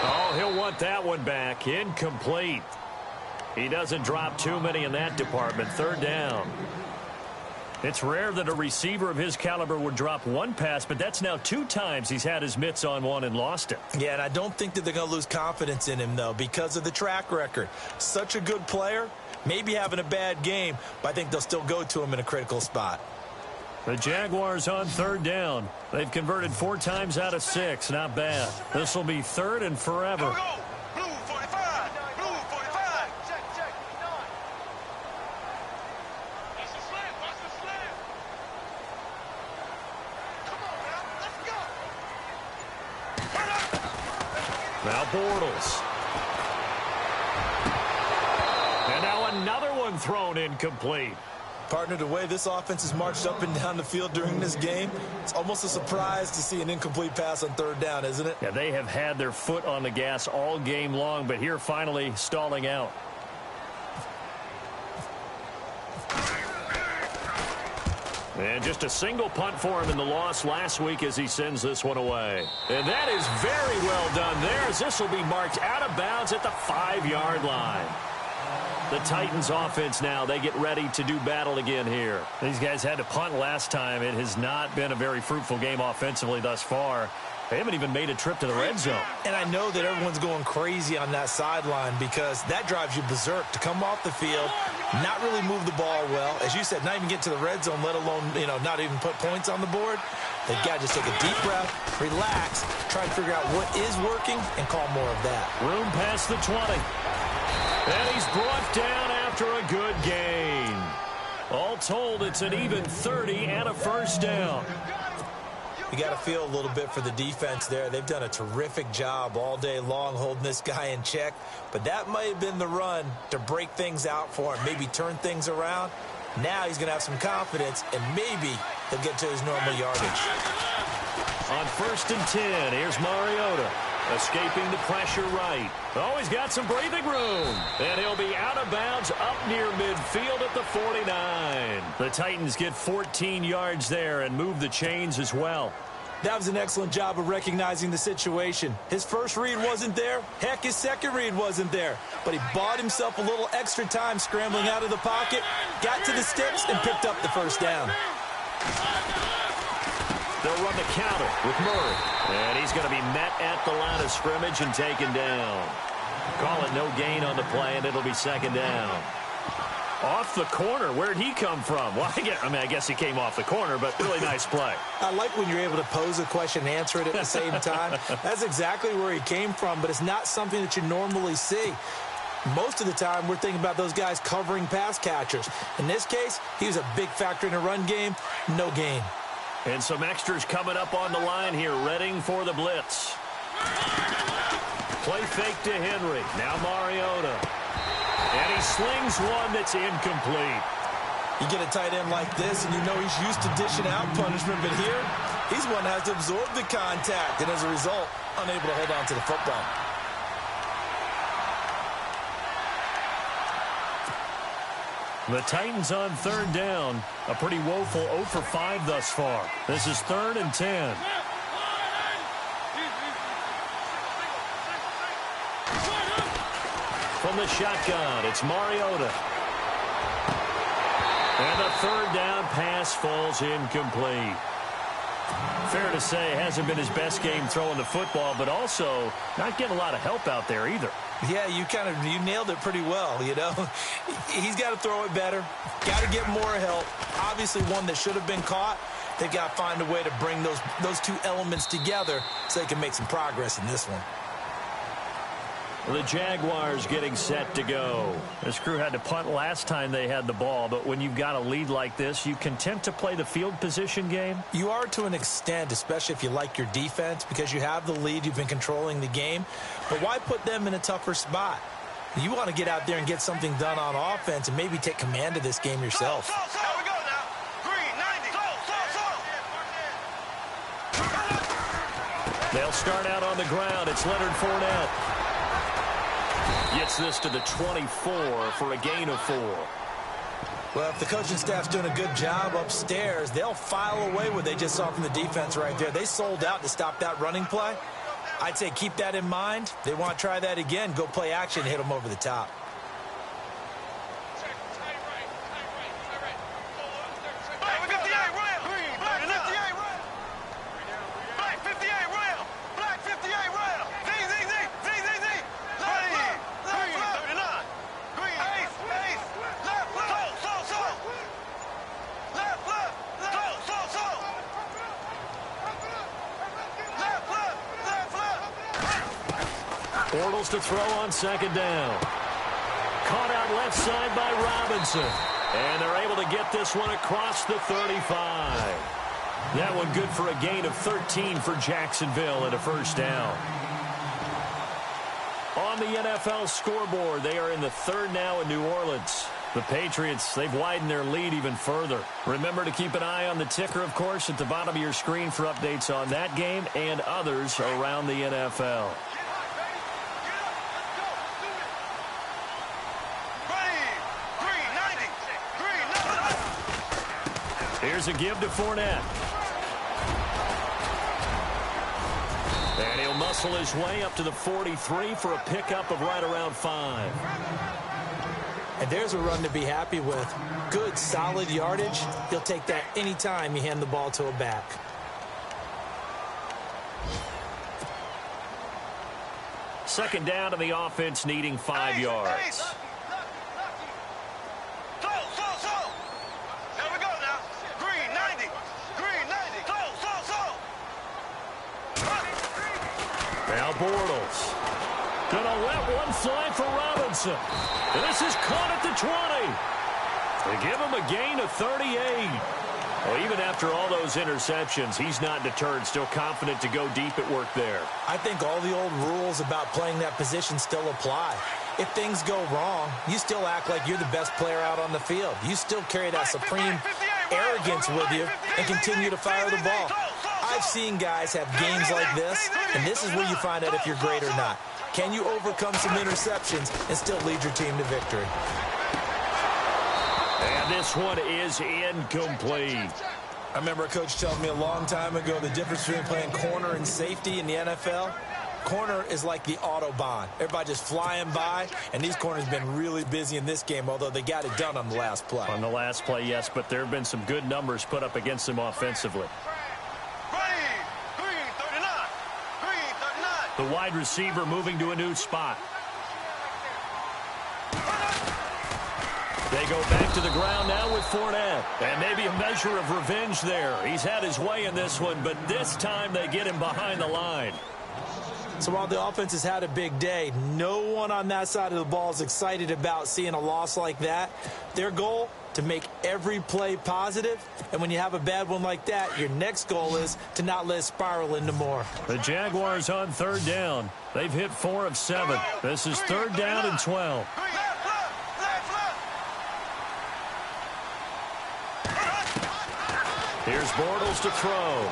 Oh, he'll want that one back. Incomplete. He doesn't drop too many in that department. 3rd down. It's rare that a receiver of his caliber would drop one pass, but that's now 2 times he's had his mitts on one and lost it. Yeah, and I don't think that they're going to lose confidence in him, though, because of the track record. Such a good player, maybe having a bad game, but I think they'll still go to him in a critical spot. The Jaguars on 3rd down. They've converted 4 times out of 6. Not bad. This will be 3rd and forever. Here we go. Blue 45. Blue 45. Check. 9. Watch the slam. Watch the slam. Come on, now. Let's go. Now Bortles. And now another one thrown incomplete. Partner, the way this offense has marched up and down the field during this game, it's almost a surprise to see an incomplete pass on 3rd down, isn't it? Yeah, they have had their foot on the gas all game long, but here finally stalling out. And just a single punt for him in the loss last week as he sends this one away. And that is very well done there, as this will be marked out of bounds at the 5-yard line. The Titans offense now, they get ready to do battle again here. These guys had to punt last time. It has not been a very fruitful game offensively thus far. They haven't even made a trip to the red zone. And I know that everyone's going crazy on that sideline because that drives you berserk to come off the field, not really move the ball well. As you said, not even get to the red zone, let alone, not even put points on the board. They've got to just take a deep breath, relax, try to figure out what is working, and call more of that. Room past the 20. And he's brought down after a good gain. All told, it's an even 30 and a 1st down. You got to feel a little bit for the defense there. They've done a terrific job all day long holding this guy in check. But that might have been the run to break things out for him, maybe turn things around. Now he's going to have some confidence, and maybe he'll get to his normal yardage. On 1st and 10, here's Mariota. Escaping the pressure right. Oh, he's got some breathing room. And he'll be out of bounds up near midfield at the 49. The Titans get 14 yards there and move the chains as well. That was an excellent job of recognizing the situation. His first read wasn't there. Heck, his second read wasn't there. But he bought himself a little extra time scrambling out of the pocket, got to the sticks, and picked up the 1st down. They'll run the counter with Murray. And he's going to be met at the line of scrimmage and taken down. Call it no gain on the play, and it'll be 2nd down. Off the corner. Where'd he come from? Well, I guess he came off the corner, but really nice play. I like when you're able to pose a question and answer it at the same time. That's exactly where he came from, but it's not something that you normally see. Most of the time, we're thinking about those guys covering pass catchers. In this case, he was a big factor in the run game. No gain. And some extras coming up on the line here, readying for the blitz. Play fake to Henry. Now Mariota. And he slings one that's incomplete. You get a tight end like this, and you know he's used to dishing out punishment, but here, he's one that has to absorb the contact, and as a result, unable to hold on to the football. The Titans on third down. A pretty woeful 0 for 5 thus far. This is 3rd and 10. From the shotgun, it's Mariota. And the 3rd down pass falls incomplete. Fair to say, hasn't been his best game throwing the football, but also not getting a lot of help out there either. Yeah, you nailed it pretty well, you know. He's got to throw it better, got to get more help. Obviously one that should have been caught. They've got to find a way to bring those two elements together so they can make some progress in this one. The Jaguars getting set to go. This crew had to punt last time they had the ball, but when you've got a lead like this, you content to play the field position game? You are to an extent, especially if you like your defense, because you have the lead, you've been controlling the game. But why put them in a tougher spot? You want to get out there and get something done on offense and maybe take command of this game yourself. Here we go now. Green, 90. They'll start out on the ground. It's Leonard Fournette. Gets this to the 24 for a gain of 4. Well, if the coaching staff's doing a good job upstairs, they'll file away what they just saw from the defense right there. They sold out to stop that running play. I'd say keep that in mind. They want to try that again. Go play action, hit them over the top. Bortles to throw on 2nd down. Caught out left side by Robinson. And they're able to get this one across the 35. That one good for a gain of 13 for Jacksonville and a 1st down. On the NFL scoreboard, they are in the 3rd now in New Orleans. The Patriots, they've widened their lead even further. Remember to keep an eye on the ticker, of course, at the bottom of your screen for updates on that game and others around the NFL. Here's a give to Fournette. And he'll muscle his way up to the 43 for a pickup of right around 5. And there's a run to be happy with. Good, solid yardage. He'll take that anytime you hand the ball to a back. Second down to the offense needing 5 yards. Now Bortles. Gonna let one fly for Robinson. And this is caught at the 20. They give him a gain of 38. Well, even after all those interceptions, he's not deterred, still confident to go deep at work there. I think all the old rules about playing that position still apply. If things go wrong, you still act like you're the best player out on the field. You still carry that supreme arrogance with you and continue to fire the ball. I've seen guys have games like this, and this is where you find out if you're great or not. Can you overcome some interceptions and still lead your team to victory? And this one is incomplete. I remember a coach telling me a long time ago the difference between playing corner and safety in the NFL. Corner is like the Autobahn. Everybody just flying by, and these corners have been really busy in this game, although they got it done on the last play. On the last play, yes, but there have been some good numbers put up against them offensively. The wide receiver moving to a new spot. They go back to the ground now with Fournette. And maybe a measure of revenge there. He's had his way in this one, but this time they get him behind the line. So while the offense has had a big day, no one on that side of the ball is excited about seeing a loss like that. Their goal, to make every play positive. And when you have a bad one like that, your next goal is to not let it spiral into more. The Jaguars on third down. They've hit 4 of 7. This is third down and 12. Here's Bortles to throw.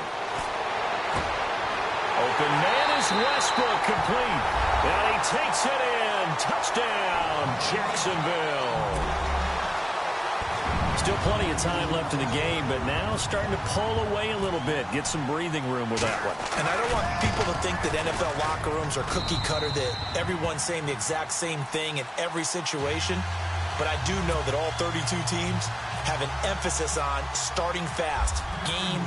Open man is Westbrook, complete. And he takes it in. Touchdown, Jacksonville. Still plenty of time left in the game, but now starting to pull away a little bit. Get some breathing room with that one. And I don't want people to think that NFL locker rooms are cookie cutter, that everyone's saying the exact same thing in every situation. But I do know that all 32 teams have an emphasis on starting fast. Game,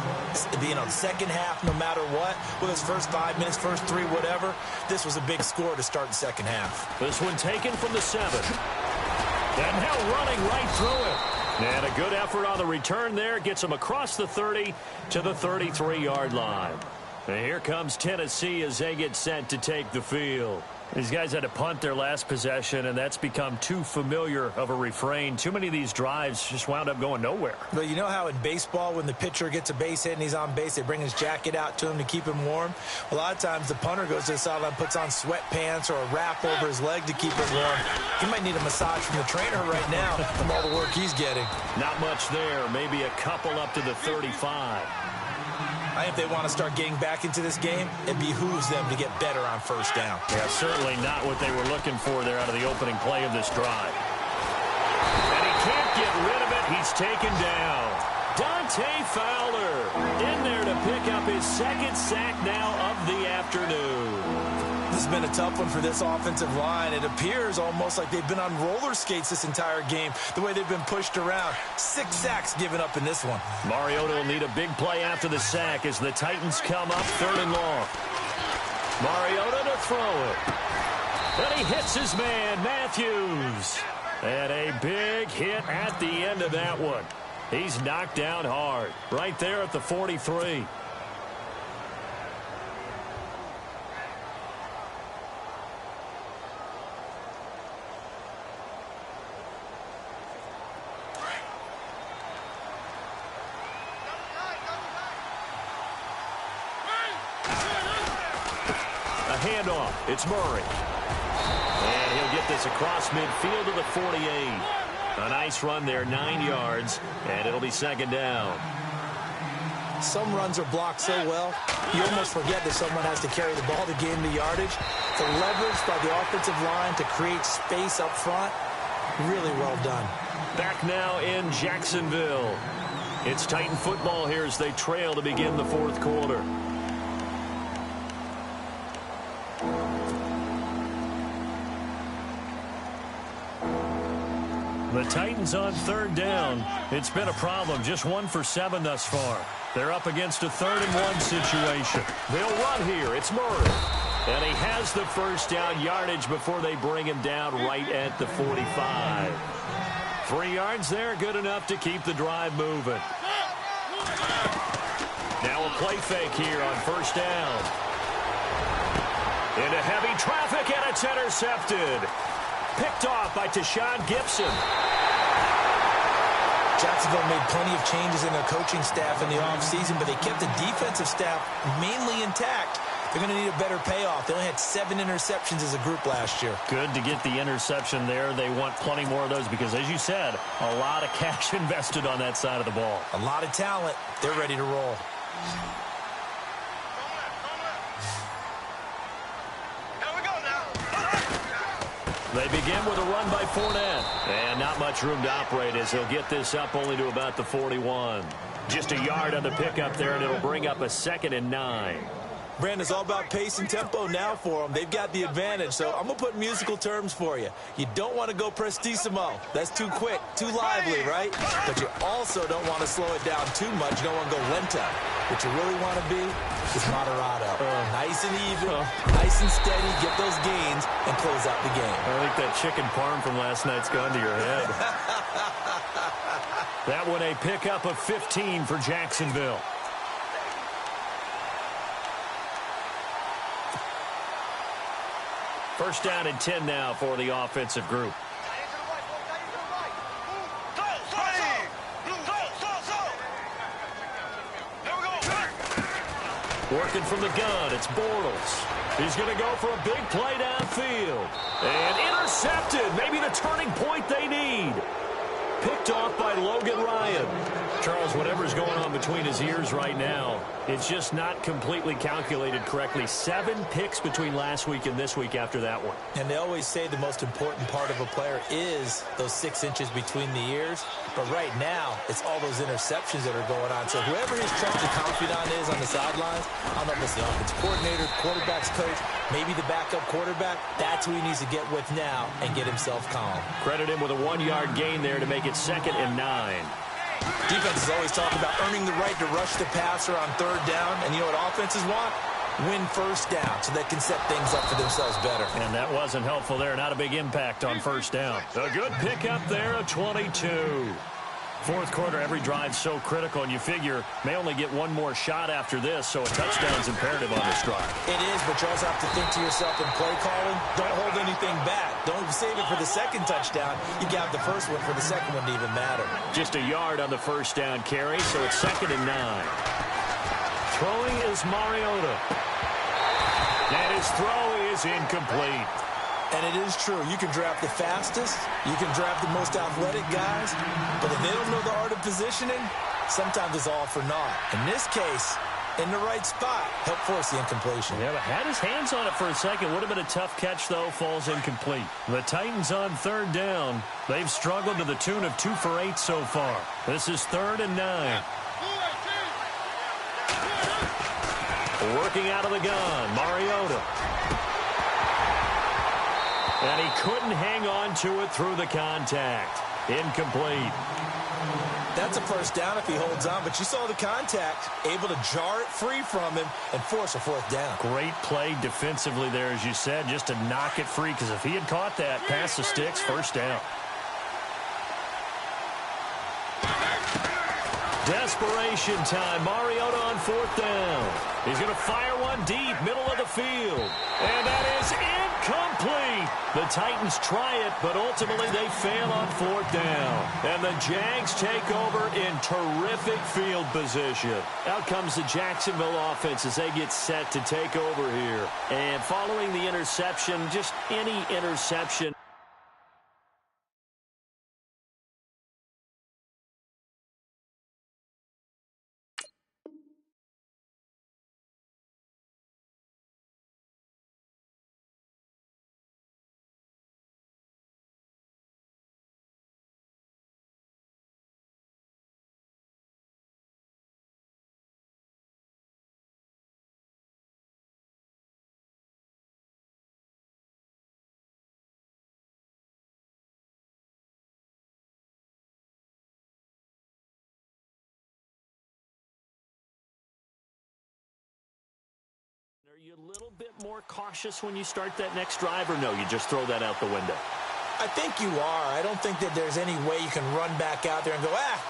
second half, no matter what. Whether it's first 5 minutes, first 3, whatever. This was a big score to start the second half. This one taken from the 7. And now running right through it. And a good effort on the return there. Gets him across the 30 to the 33-yard line. And here comes Tennessee as they get set to take the field. These guys had to punt their last possession, and that's become too familiar of a refrain. Too many of these drives just wound up going nowhere. But you know how in baseball, when the pitcher gets a base hit and he's on base, they bring his jacket out to him to keep him warm? A lot of times the punter goes to the sideline, puts on sweatpants or a wrap over his leg to keep him warm. He might need a massage from the trainer right now from all the work he's getting. Not much there. Maybe a couple up to the 35. I think if they want to start getting back into this game, it behooves them to get better on first down. Yeah, certainly not what they were looking for there out of the opening play of this drive. And he can't get rid of it. He's taken down. Dante Fowler in there to pick up his second sack now of the afternoon. This has been a tough one for this offensive line. It appears almost like they've been on roller skates this entire game, the way they've been pushed around. 6 sacks given up in this one. Mariota will need a big play after the sack as the Titans come up 3rd and long. Mariota to throw it. And he hits his man, Matthews. And a big hit at the end of that one. He's knocked down hard right there at the 43. Handoff. It's Murray. And he'll get this across midfield to the 48. A nice run there, 9 yards, and it'll be 2nd down. Some runs are blocked so well, you almost forget that someone has to carry the ball to gain the yardage. The leverage by the offensive line to create space up front, really well done. Back now in Jacksonville. It's Titan football here as they trail to begin the 4th quarter. The Titans on 3rd down. It's been a problem. Just 1 for 7 thus far. They're up against a 3rd and 1 situation. They'll run here. It's Murray. And he has the first down yardage before they bring him down right at the 45. 3 yards there, good enough to keep the drive moving. Now a play fake here on 1st down. Into heavy traffic, and it's intercepted. Picked off by Tashawn Gibson. Jacksonville made plenty of changes in their coaching staff in the offseason, but they kept the defensive staff mainly intact. They're going to need a better payoff. They only had 7 interceptions as a group last year. Good to get the interception there. They want plenty more of those because, as you said, a lot of cash invested on that side of the ball. A lot of talent. They're ready to roll. They begin with a run by Fournette. And not much room to operate as he'll get this up only to about the 41. Just a yard on the pickup there, and it'll bring up a 2nd and 9. Brandon, it's all about pace and tempo now for them. They've got the advantage, so I'm going to put musical terms for you. You don't want to go prestissimo. That's too quick, too lively, right? But you also don't want to slow it down too much. You don't want to go lento. What you really want to be is moderato. Nice and even, nice and steady, get those gains, and close out the game. I think that chicken parm from last night's gone to your head. That one a pickup of 15 for Jacksonville. First down and 10 now for the offensive group. Working from the gun, it's Bortles. He's going to go for a big play downfield. And intercepted. Maybe the turning point they need. Picked off by Logan Ryan. Charles, whatever's going on between his ears right now, it's just not completely calculated correctly. 7 picks between last week and this week after that one. And they always say the most important part of a player is those 6 inches between the ears. But right now, it's all those interceptions that are going on. So whoever his trusted confidant is on the sidelines, I don't know if it's the offensive coordinator, quarterback's coach, maybe the backup quarterback, that's who he needs to get with now and get himself calm. Credit him with a 1-yard gain there to make it 2nd and 9. Defenses always talk about earning the right to rush the passer on 3rd down. And you know what offenses want? Win first down so they can set things up for themselves better. And that wasn't helpful there. Not a big impact on 1st down. A good pickup there, a 22. 4th quarter, every drive so critical, and you figure may only get one more shot after this, so a touchdown's imperative on this drive. It is, but you also have to think to yourself in play calling, don't hold anything back. Don't save it for the 2nd touchdown. You got the 1st one for the 2nd one to even matter. Just a yard on the 1st down carry, so it's 2nd and 9. Throwing is Mariota. And his throw is incomplete. And it is true. You can draft the fastest. You can draft the most athletic guys. But if they don't know the art of positioning, sometimes it's all for naught. In this case, in the right spot, help force the incompletion. Yeah, but had his hands on it for a second. Would have been a tough catch, though. Falls incomplete. The Titans on 3rd down. They've struggled to the tune of 2 for 8 so far. This is 3rd and 9. Working out of the gun, Mariota. And he couldn't hang on to it through the contact. Incomplete. That's a 1st down if he holds on, but you saw the contact, able to jar it free from him and force a 4th down. Great play defensively there, as you said, just to knock it free, because if he had caught that, pass the sticks, 1st down. Desperation time. Mariota on 4th down. He's going to fire one deep, middle of the field. And that is incomplete. The Titans try it, but ultimately they fail on 4th down. And the Jags take over in terrific field position. Out comes the Jacksonville offense as they get set to take over here. And following the interception, just any interception. Are you a little bit more cautious when you start that next drive, or no, you just throw that out the window? I think you are. I don't think that there's any way you can run back out there and go,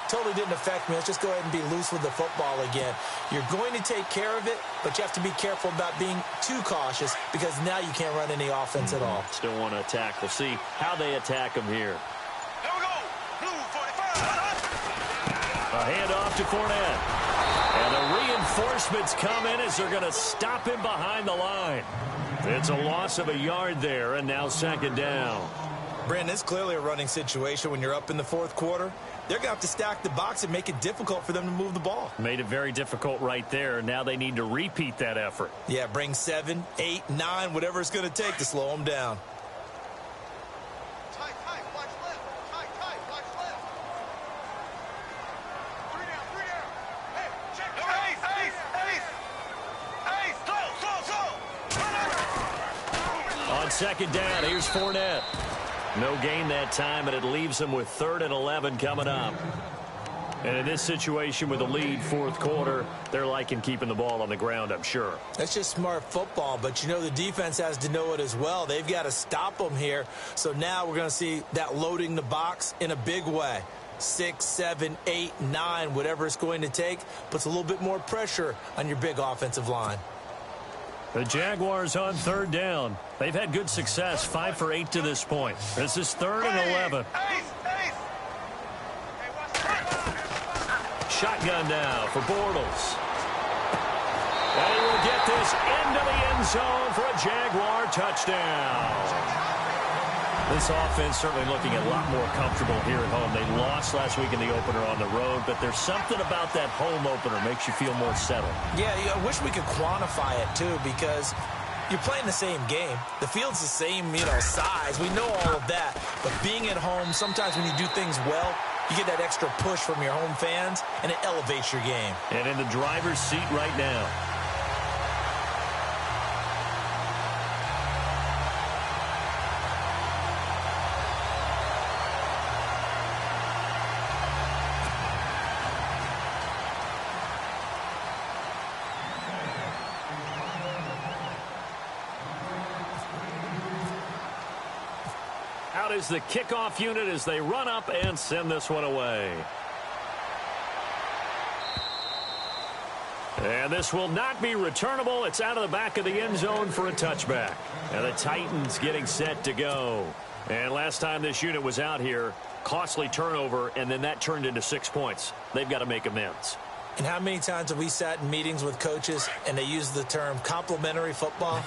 totally didn't affect me. Let's just go ahead and be loose with the football again. You're going to take care of it, but you have to be careful about being too cautious because now you can't run any offense at all. Still want to attack. We'll see how they attack them here. Here we go. Blue 45. A handoff to Fournette. And the reinforcements come in as they're going to stop him behind the line. It's a loss of a yard there, and now 2nd down. Brandon, it's clearly a running situation when you're up in the 4th quarter. They're going to have to stack the box and make it difficult for them to move the ball. Made it very difficult right there. Now they need to repeat that effort. Yeah, bring 7, 8, 9, whatever it's going to take to slow them down. Tight, watch left. Tight, watch left. 3 down. Hey, check. Ace. Slow. second down. Here's Fournette. No gain that time, and it leaves him with 3rd and 11 coming up. And in this situation with a lead, fourth quarter, they're liking keeping the ball on the ground, I'm sure. That's just smart football, but you know the defense has to know it as well. They've got to stop them here. So now we're going to see that loading the box in a big way. 6, 7, 8, 9, whatever it's going to take, puts a little bit more pressure on your big offensive line. The Jaguars on 3rd down. They've had good success, 5 for 8 to this point. This is 3rd and 11. Shotgun now for Bortles. And he will get this into the end zone for a Jaguar touchdown. This offense certainly looking a lot more comfortable here at home. They lost last week in the opener on the road, but there's something about that home opener makes you feel more settled. Yeah, I wish we could quantify it, too, because you're playing the same game. The field's the same, size. We know all of that. But being at home, sometimes when you do things well, you get that extra push from your home fans, and it elevates your game. And in the driver's seat right now. Out is the kickoff unit as they run up and send this one away. And this will not be returnable. It's out of the back of the end zone for a touchback. And the Titans getting set to go. And last time this unit was out here, costly turnover, and then that turned into 6 points. They've got to make amends. And how many times have we sat in meetings with coaches and they use the term complementary football?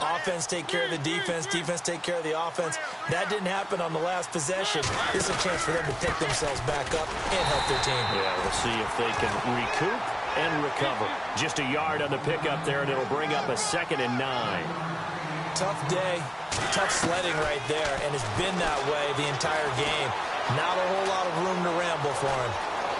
Offense take care of the defense, defense take care of the offense. That didn't happen on the last possession. This is a chance for them to pick themselves back up and help their team. Yeah, we'll see if they can recoup and recover. Just a yard on the pickup there, and it'll bring up a 2nd and 9. Tough day, tough sledding right there, and it's been that way the entire game. Not a whole lot of room to ramble for him.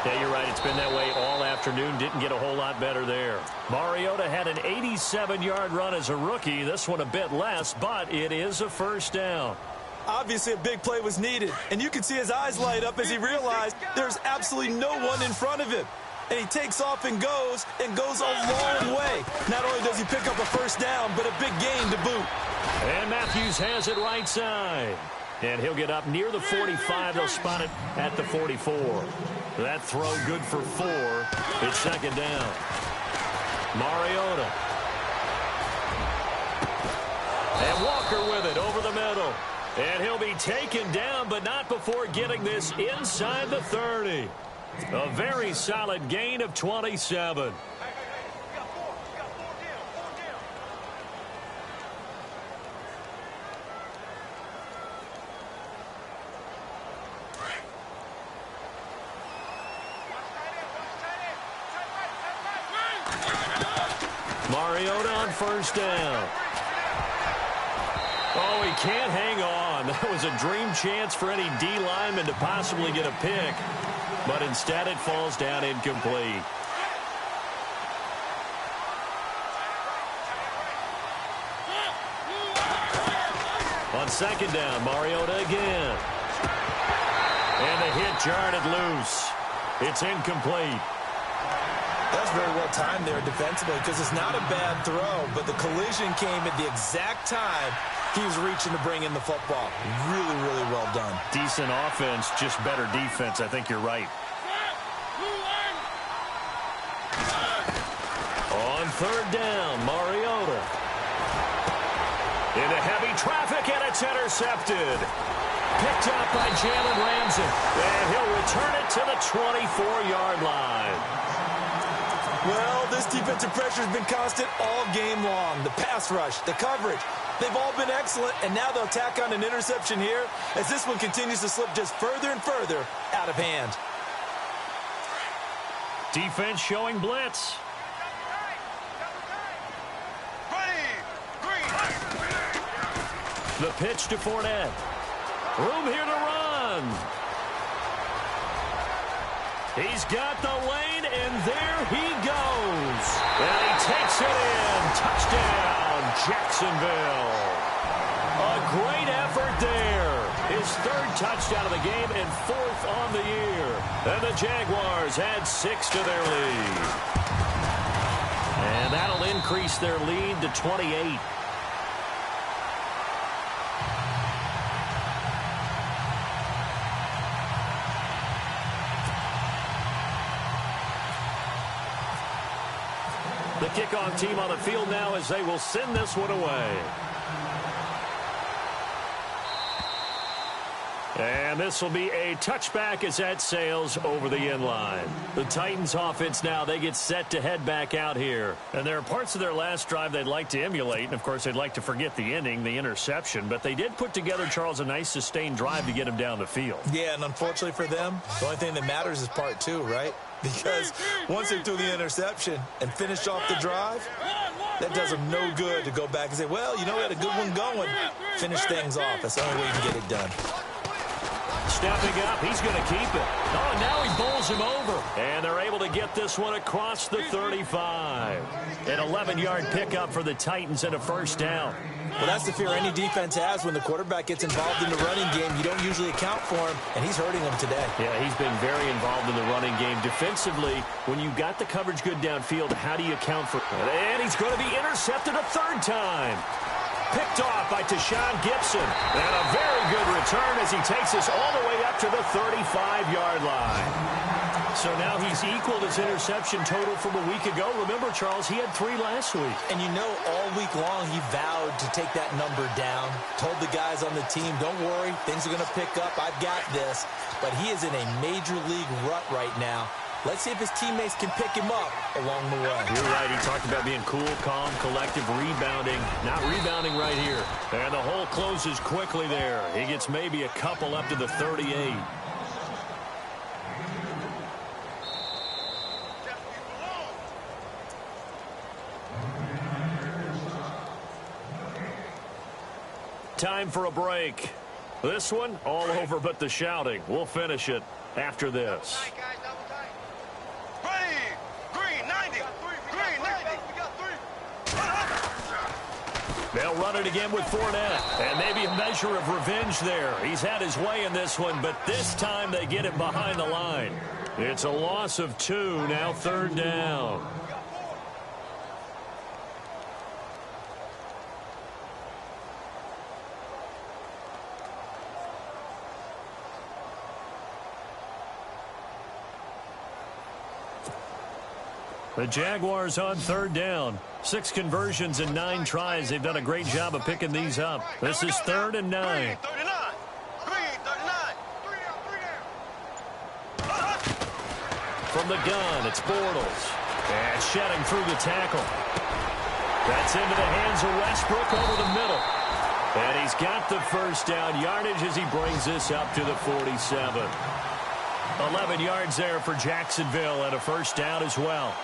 Yeah, you're right. It's been that way all afternoon. Didn't get a whole lot better there. Mariota had an 87-yard run as a rookie. This one a bit less, but it is a first down. Obviously, a big play was needed, and you can see his eyes light up as he realized there's absolutely no one in front of him. And he takes off and goes a long way. Not only does he pick up a first down, but a big gain to boot. And Matthews has it right side. And he'll get up near the 45. They'll spot it at the 44. That throw good for 4. It's 2nd down. Mariota. And Walker with it over the middle. And he'll be taken down, but not before getting this inside the 30. A very solid gain of 27. Mariota on first down. Oh, he can't hang on. That was a dream chance for any D lineman to possibly get a pick. But instead it falls down incomplete. On 2nd down, Mariota again. And the hit jarred it loose. It's incomplete. That's very well timed there defensively because it's not a bad throw, but the collision came at the exact time he was reaching to bring in the football. Really, really well done. Decent offense, just better defense. I think you're right. On 3rd down, Mariota. Into heavy traffic, and it's intercepted. Picked up by Jalen Ramsey. And he'll return it to the 24-yard line. Well, this defensive pressure has been constant all game long. The pass rush, the coverage, they've all been excellent, and now they'll tack on an interception here as this one continues to slip just further and further out of hand. Defense showing blitz. The pitch to Fournette. Room here to run. He's got the lane, and there he goes. And he takes it in. Touchdown, Jacksonville. A great effort there. His third touchdown of the game and fourth on the year. And the Jaguars add 6 to their lead. And that'll increase their lead to 28. The kickoff team on the field now as they will send this one away. And this will be a touchback as that sails over the end line. The Titans offense now, they get set to head back out here. And there are parts of their last drive they'd like to emulate. And, of course, they'd like to forget the ending, the interception. But they did put together, Charles, a nice sustained drive to get them down the field. Yeah, and unfortunately for them, the only thing that matters is part 2, right? Because once they threw the interception and finished off the drive, that does them no good to go back and say, well, you know, we had a good one going. Finish things off. That's the only way you can get it done. Stepping up, he's going to keep it. Oh, and now he bowls him over. And they're able to get this one across the 35. An 11-yard pickup for the Titans and a first down. Well, that's the fear any defense has when the quarterback gets involved in the running game. You don't usually account for him, and he's hurting them today. Yeah, he's been very involved in the running game. Defensively, when you got the coverage good downfield, how do you account for it? And he's going to be intercepted a third time. Picked off by Tashawn Gibson. And a very good return as he takes us all the way up to the 35-yard line. So now he's equaled his interception total from a week ago. Remember, Charles, he had 3 last week. And you know, all week long he vowed to take that number down. Told the guys on the team, don't worry, things are going to pick up. I've got this. But he is in a major league rut right now. Let's see if his teammates can pick him up along the way. You're right. He talked about being cool, calm, collective, rebounding. Not rebounding right here. And the hole closes quickly there. He gets maybe a couple up to the 38. Time for a break. This one, all over but the shouting. We'll finish it after this. They'll run it again with Fournette. And maybe a measure of revenge there. He's had his way in this one, but this time they get him behind the line. It's a loss of 2, now third down. The Jaguars on third down. 6 conversions and 9 tries. They've done a great job of picking these up. This is 3rd and 9. From the gun, it's Bortles. And shedding through the tackle. That's into the hands of Westbrook over the middle. And he's got the first down yardage as he brings this up to the 47. 11 yards there for Jacksonville and a first down as well.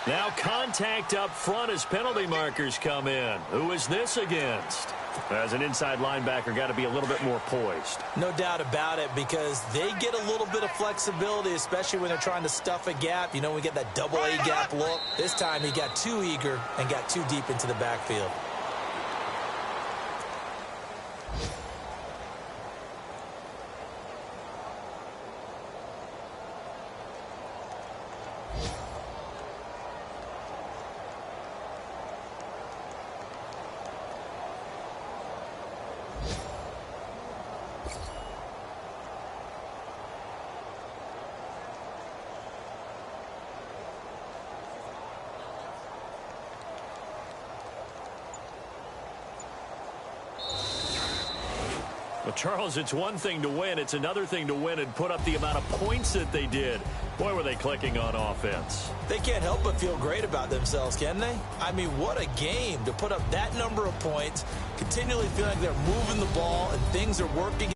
Now contact up front as penalty markers come in. Who is this against? As an inside linebacker, got to be a little bit more poised. No doubt about it, because they get a little bit of flexibility, especially when they're trying to stuff a gap. You know, we get that double A gap look. This time he got too eager and got too deep into the backfield. Charles, it's one thing to win. It's another thing to win and put up the amount of points that they did. Boy, were they clicking on offense. They can't help but feel great about themselves, can they? I mean, what a game to put up that number of points, continually feeling like they're moving the ball and things are working.